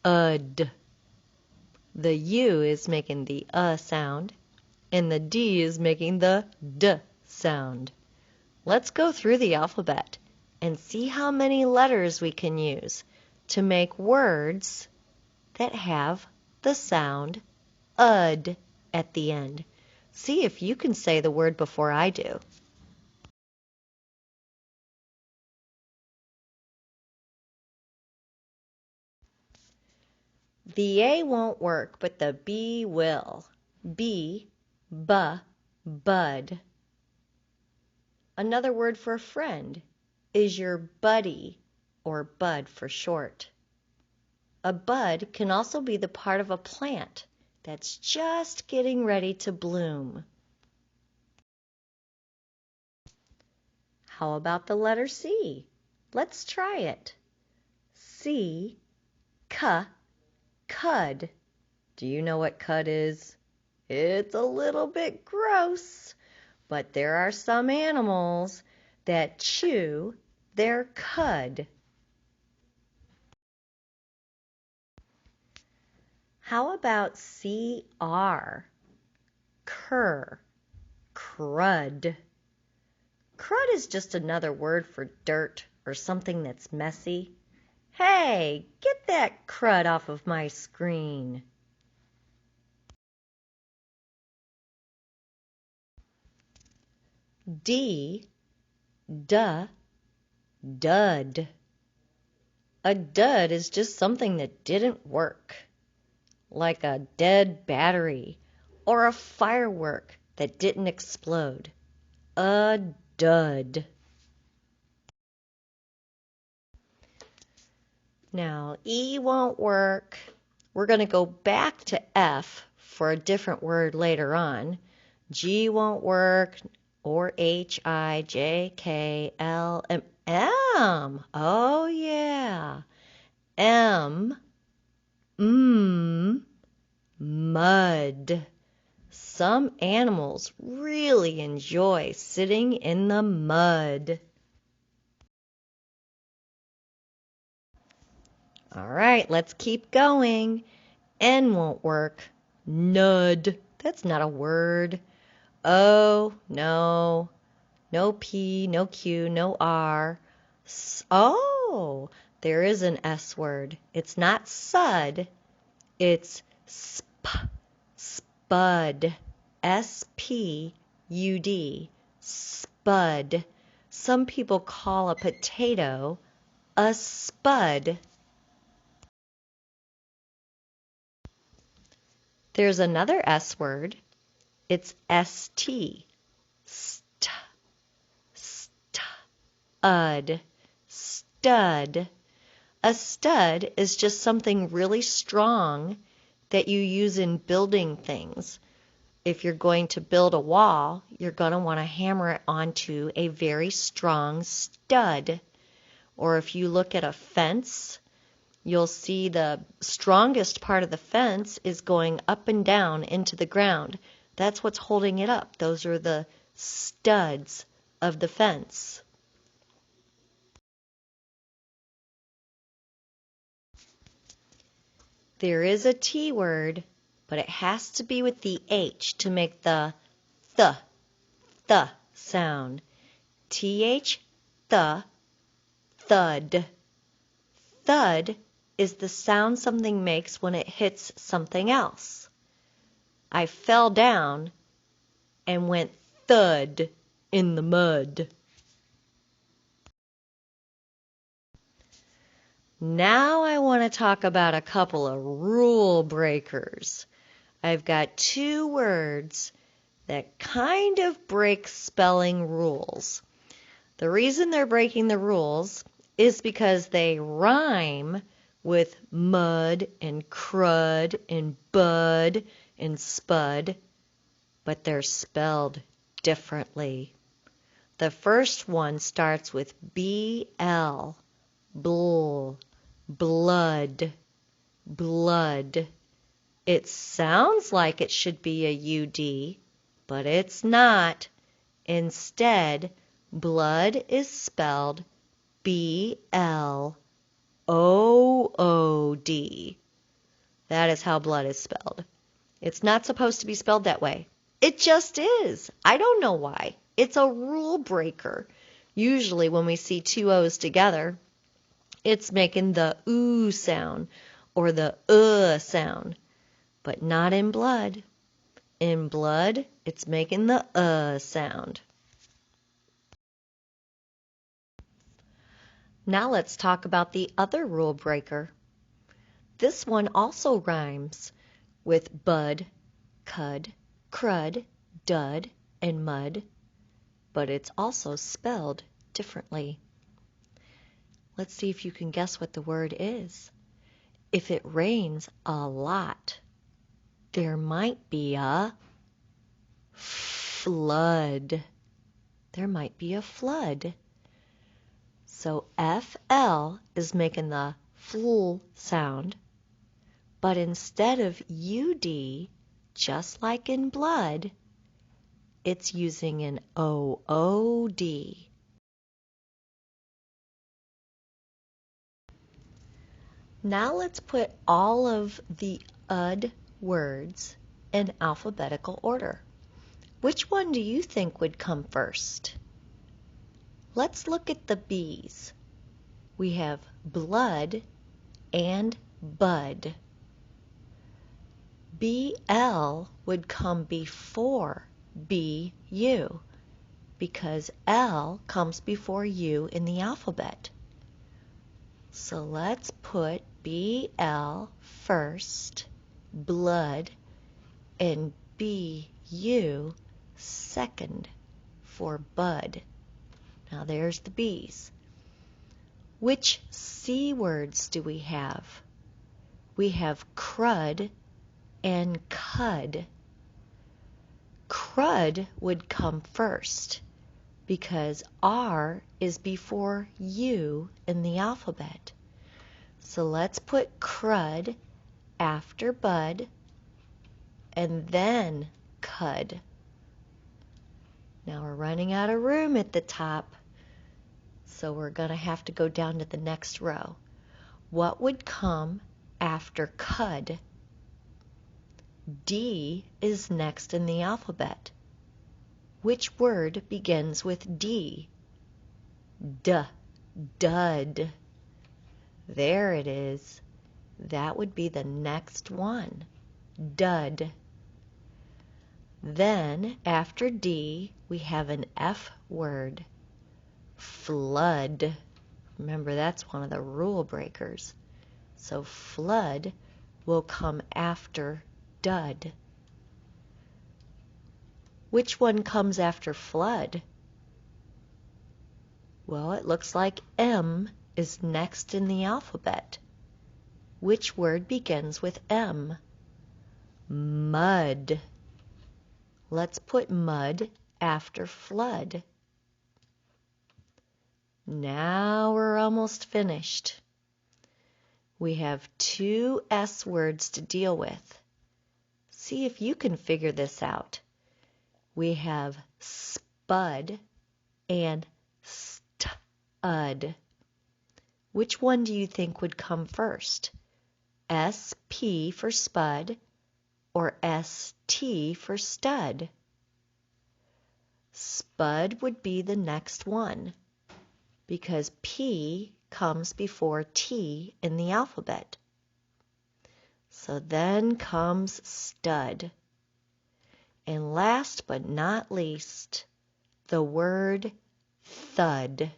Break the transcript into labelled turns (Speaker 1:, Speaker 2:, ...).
Speaker 1: ud. The U is making the sound, and the D is making the D sound. Let's go through the alphabet and see how many letters we can use to make words that have the sound ud at the end. See if you can say the word before I do. The A won't work, but the B will. B, bud. Another word for a friend is your buddy, or bud for short. A bud can also be the part of a plant that's just getting ready to bloom. How about the letter C? Let's try it. C, cud. Do you know what cud is? It's a little bit gross, but there are some animals that chew their cud. How about CR? Crud. Crud is just another word for dirt or something that's messy. Hey, get that crud off of my screen. D, dud. A dud is just something that didn't work, like a dead battery or a firework that didn't explode. A dud. Now, E won't work. We're going to go back to F for a different word later on. G won't work, or H, I, J, K, L, M. M. Oh, yeah. M. Mud. Some animals really enjoy sitting in the mud. All right, let's keep going. N won't work. Nud. That's not a word. O, no. No P, no Q, no R. Oh, there is an S word. It's not sud. It's spud. S-P-U-D. Spud. Some people call a potato a spud. There's another S word. It's S-T. Stud. Stud. A stud is just something really strong that you use in building things. If you're going to build a wall, you're going to want to hammer it onto a very strong stud. Or if you look at a fence, you'll see the strongest part of the fence is going up and down into the ground. That's what's holding it up. Those are the studs of the fence. There is a T word, but it has to be with the H to make the th sound. T-H, thud. Thud is the sound something makes when it hits something else. I fell down and went thud in the mud. Now I want to talk about a couple of rule breakers. I've got two words that kind of break spelling rules. The reason they're breaking the rules is because they rhyme with mud and crud and bud and spud, but they're spelled differently. The first one starts with B-L, bull, blood, blood. It sounds like it should be a U-D, but it's not. Instead, blood is spelled B-L-O-O-D. That is how blood is spelled. It's not supposed to be spelled that way. It just is. I don't know why. It's a rule breaker. Usually when we see two O's together, it's making the oo sound or the sound, but not in blood. In blood, it's making the sound. Now let's talk about the other rule breaker. This one also rhymes with bud, cud, crud, dud, and mud, but it's also spelled differently. Let's see if you can guess what the word is. If it rains a lot, there might be a flood. There might be a flood. So FL is making the fl sound, but instead of UD, just like in blood, it's using an OOD. Now let's put all of the UD words in alphabetical order. Which one do you think would come first? Let's look at the B's. We have blood and bud. BL would come before BU because L comes before U in the alphabet. So let's put BL first, blood, and BU second for bud. Now there's the B's. Which C words do we have? We have crud and cud. Crud would come first because R is before U in the alphabet. So let's put crud after bud and then cud. Now we're running out of room at the top, so we're going to have to go down to the next row. What would come after cud? D is next in the alphabet. Which word begins with D? Dud. There it is. That would be the next one. Dud. Then, after D, we have an F word. Flood. Remember, that's one of the rule breakers. So flood will come after dud. Which one comes after flood? Well, it looks like M is next in the alphabet. Which word begins with M? Mud. Let's put mud after flood. Now we're almost finished. We have two S words to deal with. See if you can figure this out. We have spud and stud. Which one do you think would come first? SP for spud or ST for stud? Spud would be the next one because P comes before T in the alphabet. So then comes stud. And last but not least, the word thud.